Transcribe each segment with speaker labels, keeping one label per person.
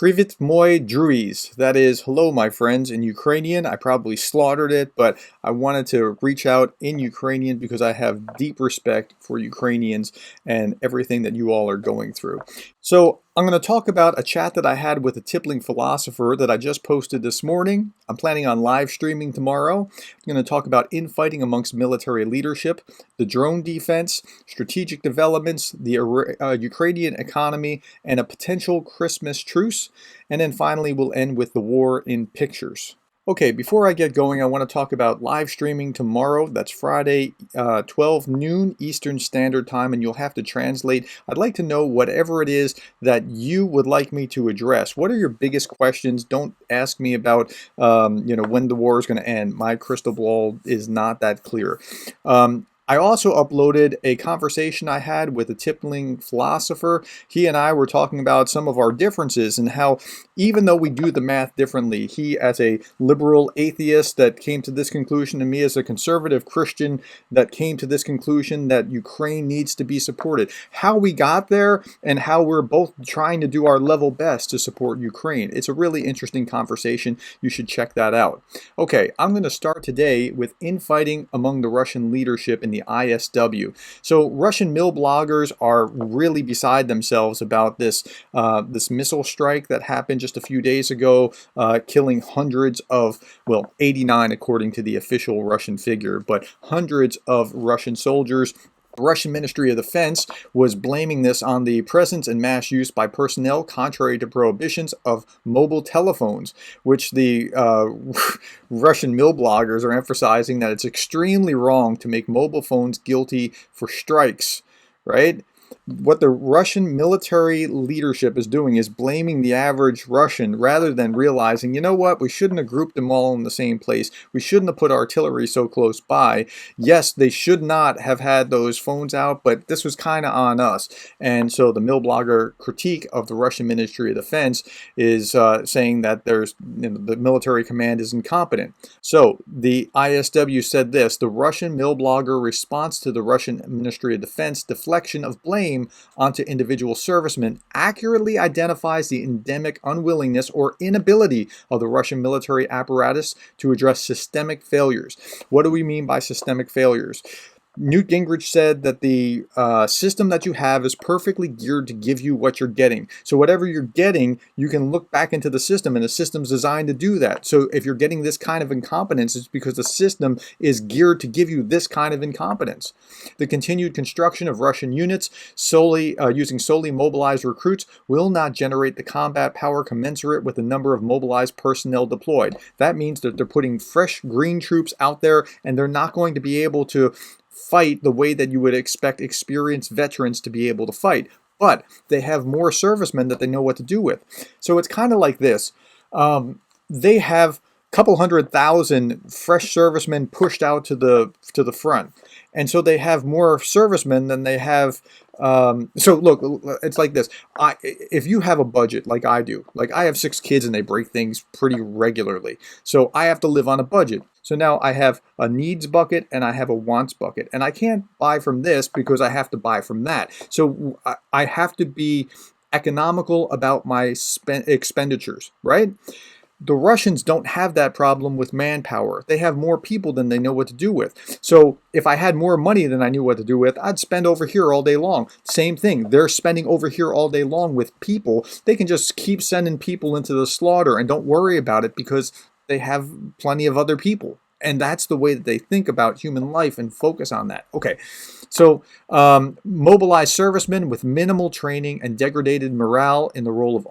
Speaker 1: Privyet moi druiz. That is, hello, my friends, in Ukrainian. I probably slaughtered it, but I wanted to reach out in Ukrainian because I have deep respect for Ukrainians and everything that you all are going through. So I'm going to talk about a chat that I had with a tippling philosopher that I just posted this morning. I'm planning on live streaming tomorrow. I'm going to talk about infighting amongst military leadership, the drone defense, strategic developments, the Ukrainian economy, and a potential Christmas truce. And then finally, we'll end with the war in pictures. Okay, before I get going, I want to talk about live streaming tomorrow. That's Friday, 12 noon Eastern Standard Time, and you'll have to translate. I'd like to know whatever it is that you would like me to address. What are your biggest questions? Don't ask me about, when the war is going to end. My crystal ball is not that clear. I also uploaded a conversation I had with a tippling philosopher. He and I were talking about some of our differences and how even though we do the math differently, he as a liberal atheist that came to this conclusion and me as a conservative Christian that came to this conclusion that Ukraine needs to be supported. How we got there and how we're both trying to do our level best to support Ukraine. It's a really interesting conversation. You should check that out. Okay, I'm going to start today with infighting among the Russian leadership in the ISW. So Russian mill bloggers are really beside themselves about this missile strike that happened just a few days ago, killing hundreds of, 89 according to the official Russian figure, but hundreds of Russian soldiers. The Russian Ministry of Defense was blaming this on the presence and mass use by personnel contrary to prohibitions of mobile telephones, which the Russian mill bloggers are emphasizing that it's extremely wrong to make mobile phones guilty for strikes, right? What the Russian military leadership is doing is blaming the average Russian rather than realizing, you know what, we shouldn't have grouped them all in the same place. We shouldn't have put artillery so close by. Yes, they should not have had those phones out, but this was kind of on us. And so the mill blogger critique of the Russian Ministry of Defense is saying that the military command is incompetent. So the ISW said this: the Russian mill blogger response to the Russian Ministry of Defense deflection of blame onto individual servicemen accurately identifies the endemic unwillingness or inability of the Russian military apparatus to address systemic failures. What do we mean by systemic failures? Newt Gingrich said that the system that you have is perfectly geared to give you what you're getting. So whatever you're getting, you can look back into the system, and the system's designed to do that. So if you're getting this kind of incompetence, it's because the system is geared to give you this kind of incompetence. The continued construction of Russian units using solely mobilized recruits will not generate the combat power commensurate with the number of mobilized personnel deployed. That means that they're putting fresh green troops out there, and they're not going to be able to fight the way that you would expect experienced veterans to be able to fight. But they have more servicemen that they know what to do with. So it's kind of like this. They have a couple 100,000 fresh servicemen pushed out to the front. And so they have more servicemen than they have. So look, it's like this. If you have a budget like I do, like I have 6 kids and they break things pretty regularly. So I have to live on a budget. So now I have a needs bucket and I have a wants bucket. And I can't buy from this because I have to buy from that. So I have to be economical about my expenditures, right? The Russians don't have that problem with manpower. They have more people than they know what to do with. So if I had more money than I knew what to do with, I'd spend over here all day long. Same thing. They're spending over here all day long with people. They can just keep sending people into the slaughter and don't worry about it because they have plenty of other people. And that's the way that they think about human life and focus on that. Okay, so mobilized servicemen with minimal training and degraded morale in the role of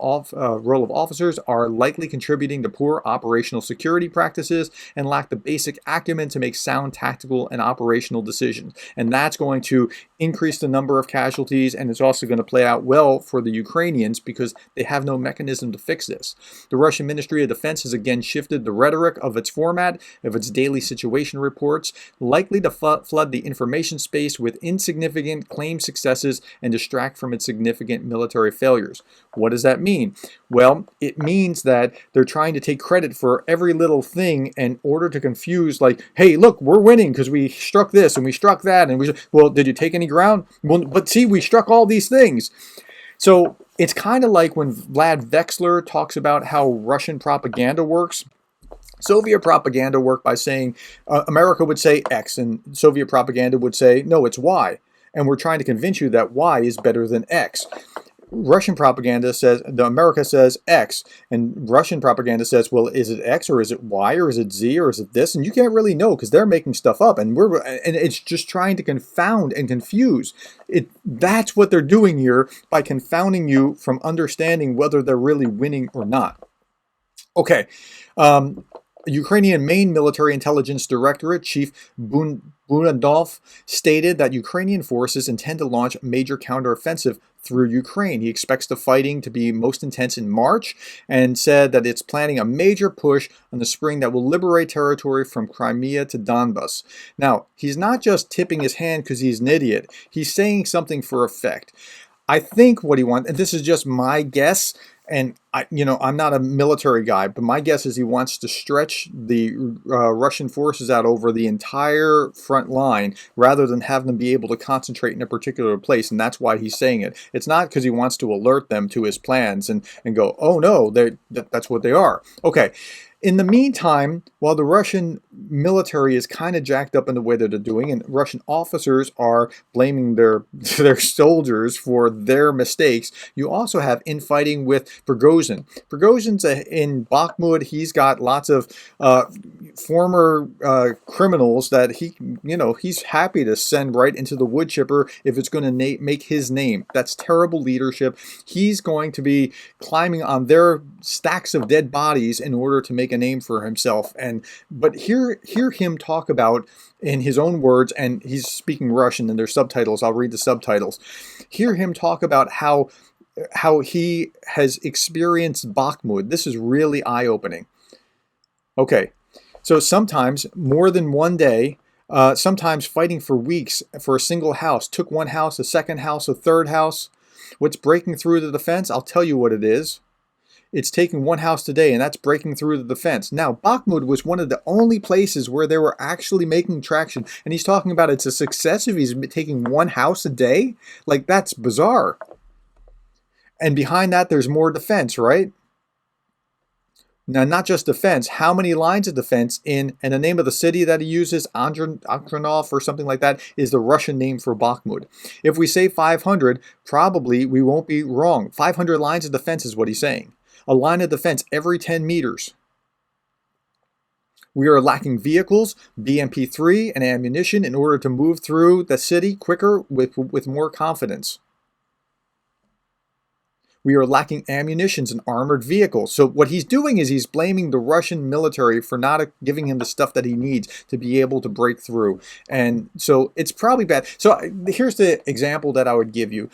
Speaker 1: officers are likely contributing to poor operational security practices and lack the basic acumen to make sound tactical and operational decisions. And that's going to increase the number of casualties, and it's also going to play out well for the Ukrainians because they have no mechanism to fix this. The Russian Ministry of Defense has again shifted the rhetoric of its format, of its daily situation reports, likely to flood the information space with insignificant claimed successes and distract from its significant military failures. What does that mean? Well, it means that they're trying to take credit for every little thing in order to confuse, like, hey, look, we're winning because we struck this and we struck that. And well, did you take any ground? Well, but see, we struck all these things. So It's kind of like when Vlad Vexler talks about how Russian propaganda works. Soviet propaganda worked by saying America would say X, and Soviet propaganda would say, no, it's Y. And we're trying to convince you that Y is better than X. Russian propaganda says, America says X, and Russian propaganda says, well, is it X or is it Y or is it Z or is it this? And you can't really know because they're making stuff up, and it's just trying to confound and confuse. That's what they're doing here by confounding you from understanding whether they're really winning or not. Okay. Ukrainian main military intelligence directorate Chief Budanov stated that Ukrainian forces intend to launch a major counteroffensive through Ukraine. He expects the fighting to be most intense in March and said that it's planning a major push in the spring that will liberate territory from Crimea to Donbas. Now, he's not just tipping his hand because he's an idiot. He's saying something for effect. I think what he wants, and this is just my guess, and I'm not a military guy, but my guess is he wants to stretch the Russian forces out over the entire front line rather than have them be able to concentrate in a particular place, and that's why he's saying it. It's not because he wants to alert them to his plans and go, oh no, that's what they are. Okay. In the meantime, while the Russian military is kind of jacked up in the way that they're doing, and Russian officers are blaming their soldiers for their mistakes, you also have infighting with Prigozhin. Prigozhin's in Bakhmut. He's got lots of former criminals that he's happy to send right into the wood chipper if it's going to make his name. That's terrible leadership. He's going to be climbing on their stacks of dead bodies in order to make a name for himself. But hear him talk about, in his own words, and he's speaking Russian and there's subtitles. I'll read the subtitles. Hear him talk about how he has experienced Bakhmut. This is really eye-opening. Okay, so sometimes more than one day, sometimes fighting for weeks for a single house. Took one house, a second house, a third house. What's breaking through the defense? I'll tell you what it is. It's taking one house today, and that's breaking through the defense. Now, Bakhmut was one of the only places where they were actually making traction, and he's talking about it's a success if he's taking one house a day? Like, that's bizarre. And behind that, there's more defense, right? Now, not just defense, how many lines of defense and the name of the city that he uses, Andronov or something like that, is the Russian name for Bakhmut. If we say 500, probably we won't be wrong. 500 lines of defense is what he's saying. A line of defense every 10 meters. We are lacking vehicles, BMP-3, and ammunition in order to move through the city quicker with more confidence. We are lacking ammunitions and armored vehicles. So what he's doing is he's blaming the Russian military for not giving him the stuff that he needs to be able to break through. And so it's probably bad. So here's the example that I would give you.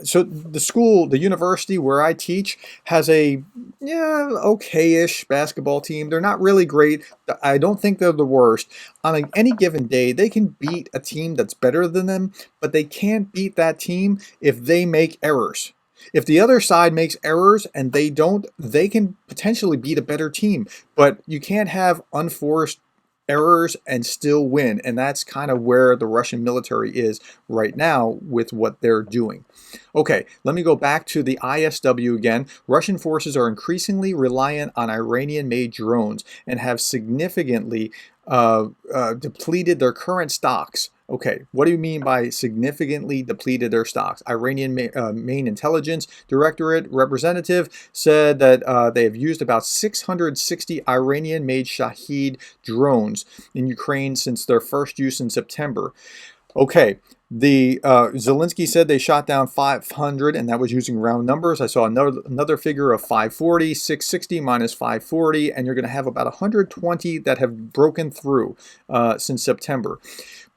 Speaker 1: So the university where I teach has a okay-ish basketball team. They're not really great. I don't think they're the worst. On any given day, they can beat a team that's better than them, but they can't beat that team if they make errors. If the other side makes errors and they don't, they can potentially beat a better team. But you can't have unforced errors and still win. And that's kind of where the Russian military is right now with what they're doing. Okay, let me go back to the ISW again. Russian forces are increasingly reliant on Iranian-made drones and have significantly depleted their current stocks. Okay, what do you mean by significantly depleted their stocks? Iranian main intelligence directorate representative said that they have used about 660 Iranian-made Shahed drones in Ukraine since their first use in September. Okay, the Zelensky said they shot down 500, and that was using round numbers. I saw another figure of 540, 660 minus 540, and you're going to have about 120 that have broken through since September.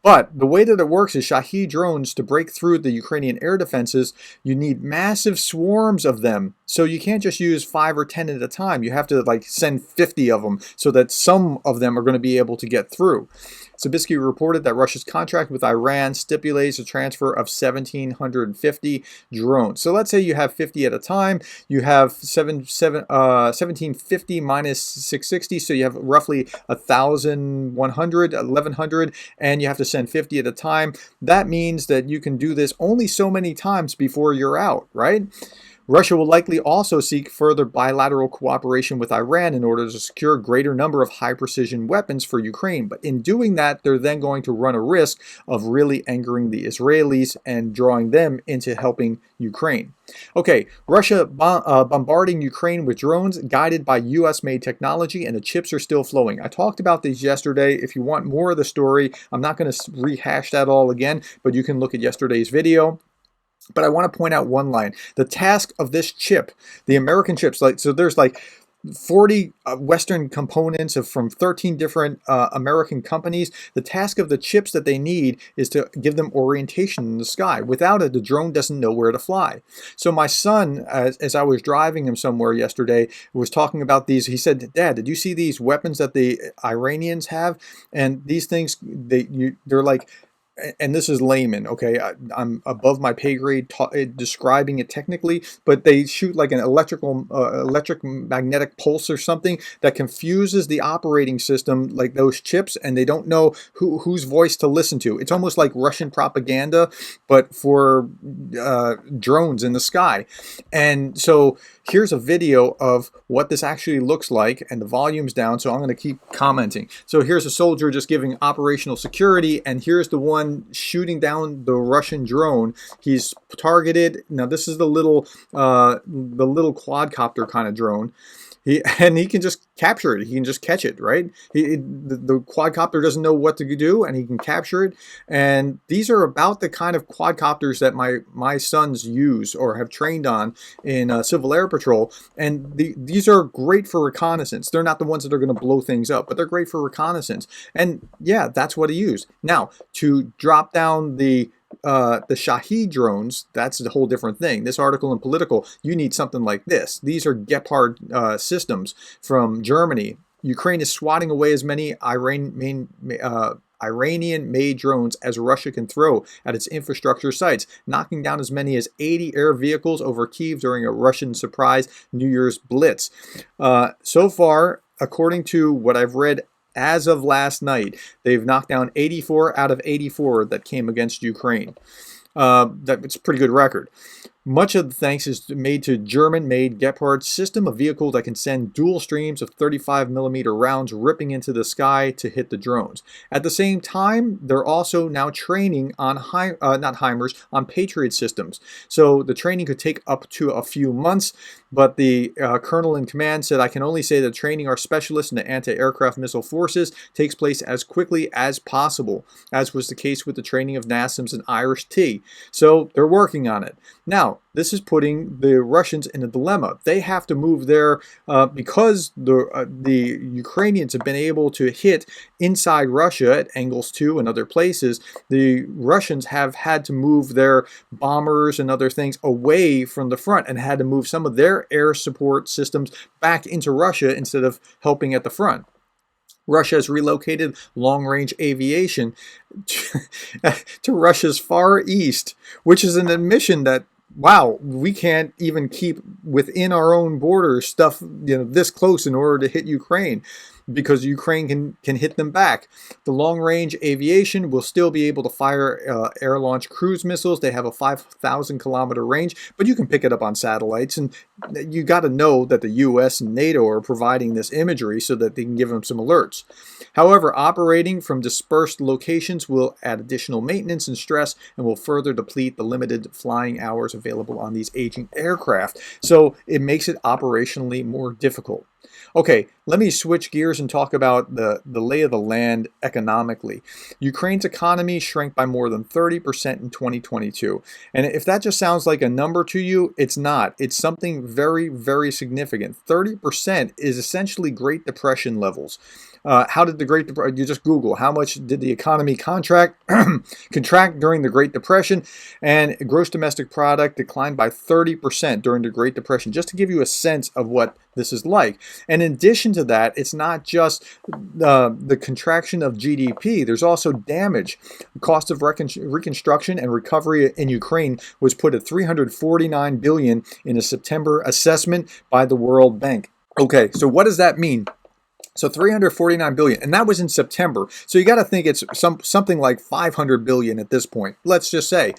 Speaker 1: But the way that it works is Shahed drones, to break through the Ukrainian air defenses, you need massive swarms of them. So you can't just use 5 or 10 at a time. You have to send 50 of them so that some of them are going to be able to get through. Zabisky reported that Russia's contract with Iran stipulates delays the transfer of 1,750 drones. So let's say you have 50 at a time. You have 1,750 minus 660, so you have roughly 1,100, 1,100, and you have to send 50 at a time. That means that you can do this only so many times before you're out, right? Russia will likely also seek further bilateral cooperation with Iran in order to secure a greater number of high-precision weapons for Ukraine. But in doing that, they're then going to run a risk of really angering the Israelis and drawing them into helping Ukraine. Okay, Russia bombarding Ukraine with drones guided by US-made technology, and the chips are still flowing. I talked about these yesterday. If you want more of the story, I'm not going to rehash that all again, but you can look at yesterday's video. But I want to point out one line. The task of this chip, the American chips, so there's like 40 Western components from 13 different American companies. The task of the chips that they need is to give them orientation in the sky. Without it, the drone doesn't know where to fly. So my son, as I was driving him somewhere yesterday, was talking about these. He said, "Dad, did you see these weapons that the Iranians have? And these things, they're like..." And this is layman, okay? I'm above my pay grade describing it technically, but they shoot like an electric magnetic pulse or something that confuses the operating system, like those chips, and they don't know whose voice to listen to. It's almost like Russian propaganda, but for drones in the sky. And so here's a video of what this actually looks like, and the volume's down, so I'm going to keep commenting. So here's a soldier just giving operational security, and here's the one shooting down the Russian drone. He's targeted. Now this is the little quadcopter kind of drone. He can just capture it. He can just catch it, right? The quadcopter doesn't know what to do, and he can capture it. And these are about the kind of quadcopters that my sons use or have trained on in Civil Air Patrol. And these are great for reconnaissance. They're not the ones that are going to blow things up, but they're great for reconnaissance. And yeah, that's what he used. Now, to drop down the Shahed drones, that's a whole different thing. This article in Political, you need something like this. These are Gepard systems from Germany. Ukraine is swatting away as many Iranian-made drones as Russia can throw at its infrastructure sites, knocking down as many as 80 air vehicles over Kyiv during a Russian surprise New Year's blitz. So far, according to what I've read, as of last night, they've knocked down 84 out of 84 that came against Ukraine. That's a pretty good record. Much of the thanks is made to German-made Gepard system, a vehicle that can send dual streams of 35mm rounds ripping into the sky to hit the drones. At the same time, they're also now training on on Patriot systems. So the training could take up to a few months, but the colonel in command said, "I can only say that training our specialists in the anti-aircraft missile forces takes place as quickly as possible, as was the case with the training of NASAMS and Irish-T. So they're working on it. Now, this is putting the Russians in a dilemma. They have to move their, because the Ukrainians have been able to hit inside Russia at Engels 2 and other places, the Russians have had to move their bombers and other things away from the front and had to move some of their air support systems back into Russia instead of helping at the front. Russia has relocated long-range aviation to Russia's far east, which is an admission that, wow, we can't even keep within our own borders stuff, this close in order to hit Ukraine, because Ukraine can hit them back. The long-range aviation will still be able to fire air-launched cruise missiles. They have a 5,000-kilometer range, but you can pick it up on satellites. And you got to know that the U.S. and NATO are providing this imagery so that they can give them some alerts. However, operating from dispersed locations will add additional maintenance and stress and will further deplete the limited flying hours available on these aging aircraft. So it makes it operationally more difficult. Okay, let me switch gears and talk about the lay of the land economically. Ukraine's economy shrank by more than 30% in 2022. And if that just sounds like a number to you, it's not. It's something very, very significant. 30% is essentially Great Depression levels. How did the Great Depression? You just Google how much did the economy contract during the Great Depression, and gross domestic product declined by 30% during the Great Depression. Just to give you a sense of what this is like. And in addition to that, it's not just the contraction of GDP. There's also damage. The cost of reconstruction and recovery in Ukraine was put at $349 billion in a September assessment by the World Bank. Okay, so what does that mean? So 349 billion, and that was in September. So you got to think it's something like 500 billion at this point. Let's just say.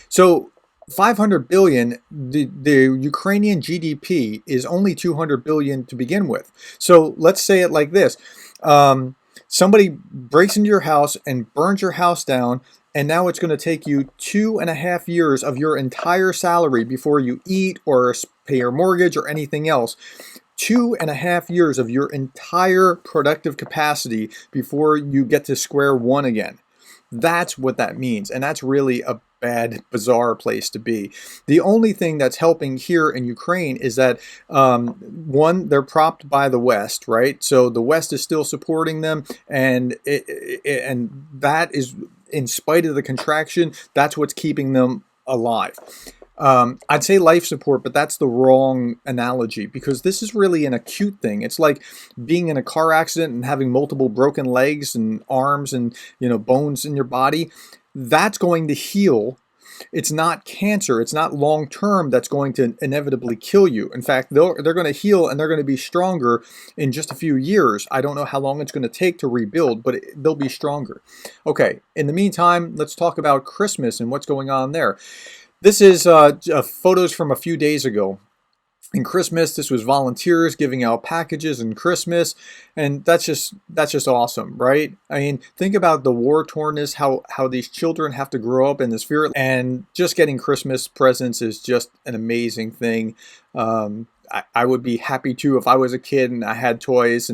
Speaker 1: So 500 billion, the Ukrainian GDP is only 200 billion to begin with. So let's say it like this. Somebody breaks into your house and burns your house down, and now it's going to take you 2.5 years of your entire salary before you eat or pay your mortgage or anything else. 2.5 years of your entire productive capacity before you get to square one again. That's what that means. And that's really a bad, bizarre place to be. The only thing that's helping here in Ukraine is that, one, they're propped by the West, right? So the West is still supporting them. And and that is, in spite of the contraction, that's what's keeping them alive. I'd say life support, but that's the wrong analogy, because this is really an acute thing. It's like being in a car accident and having multiple broken legs and arms and, bones in your body. That's going to heal. It's not cancer. It's not long term that's going to inevitably kill you. In fact, they're going to heal and they're going to be stronger in just a few years. I don't know how long it's going to take to rebuild, but they'll be stronger. Okay, in the meantime, let's talk about Christmas and what's going on there. This is photos from a few days ago. In Christmas, this was volunteers giving out packages in Christmas, and that's just awesome, right? I mean, think about the war-tornness, how these children have to grow up in this fear, and just getting Christmas presents is just an amazing thing. I would be happy too if I was a kid and I had toys,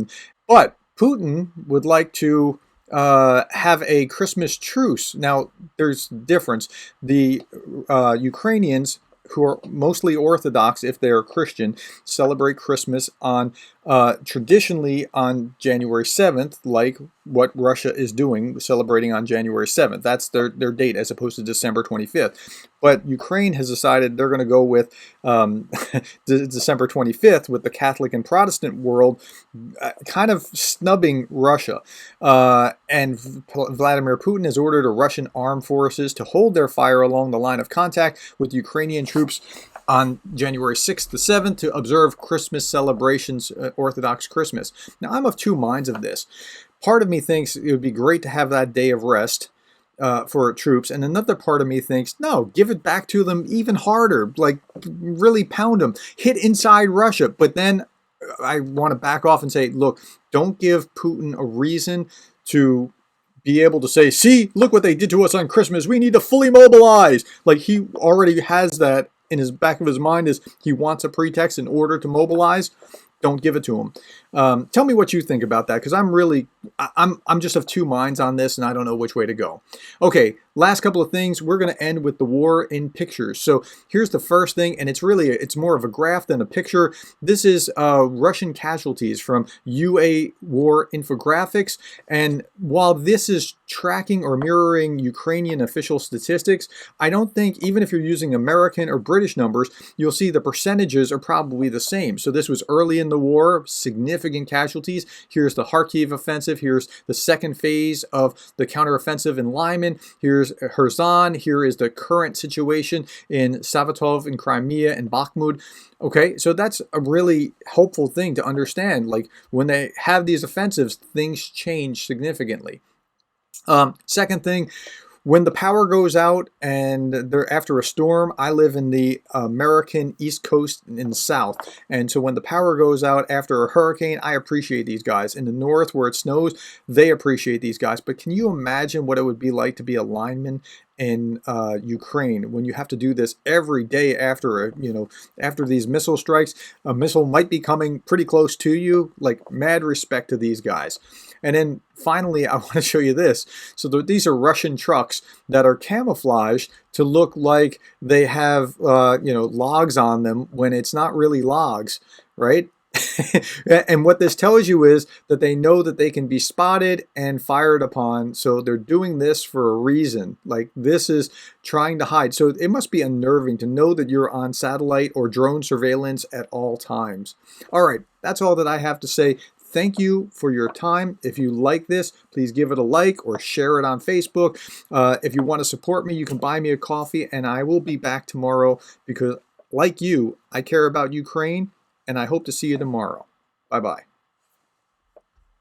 Speaker 1: but Putin would like to have a Christmas truce. Now, there's difference. The Ukrainians, who are mostly Orthodox if they're Christian, celebrate Christmas on traditionally on January 7th, like what Russia is doing, celebrating on January 7th. That's their date as opposed to December 25th. But Ukraine has decided they're going to go with December 25th, with the Catholic and Protestant world kind of snubbing Russia. And Vladimir Putin has ordered Russian armed forces to hold their fire along the line of contact with Ukrainian troops on January 6th to 7th to observe Christmas celebrations, Orthodox Christmas. Now, I'm of two minds of this. Part of me thinks it would be great to have that day of rest for troops, and another part of me thinks, no, give it back to them even harder, like really pound them, hit inside Russia. But then I want to back off and say, look, don't give Putin a reason to be able to say, see, look what they did to us on Christmas. We need to fully mobilize. Like, he already has that in his back of his mind, is he wants a pretext in order to mobilize. Don't give it to him. Tell me what you think about that, because I'm just of two minds on this, and I don't know which way to go. Okay, last couple of things. We're going to end with the war in pictures. So here's the first thing, and it's more of a graph than a picture. This is Russian casualties from UA War Infographics, and while this is tracking or mirroring Ukrainian official statistics, I don't think, even if you're using American or British numbers, you'll see the percentages are probably the same. So this was early in the war, significant casualties. Here's the Kharkiv offensive. Here's the second phase of the counteroffensive in Lyman. Here's Kherson. Here is the current situation in Savatov in Crimea and Bakhmut. Okay, so that's a really helpful thing to understand. Like, when they have these offensives, things change significantly. Second thing, when the power goes out and they're after a storm, I live in the American East Coast in the South. And so when the power goes out after a hurricane, I appreciate these guys. In the North, where it snows, they appreciate these guys. But can you imagine what it would be like to be a lineman in Ukraine when you have to do this every day after after these missile strikes? A missile might be coming pretty close to you. Like, mad respect to these guys. And then finally, I want to show you this. So these are Russian trucks that are camouflaged to look like they have logs on them when it's not really logs, right? And what this tells you is that they know that they can be spotted and fired upon. So they're doing this for a reason. Like this is trying to hide. So it must be unnerving to know that you're on satellite or drone surveillance at all times. All right, that's all that I have to say. Thank you for your time. If you like this, please give it a like or share it on Facebook. If you want to support me, you can buy me a coffee, and I will be back tomorrow because, like you, I care about Ukraine, and I hope to see you tomorrow. Bye-bye.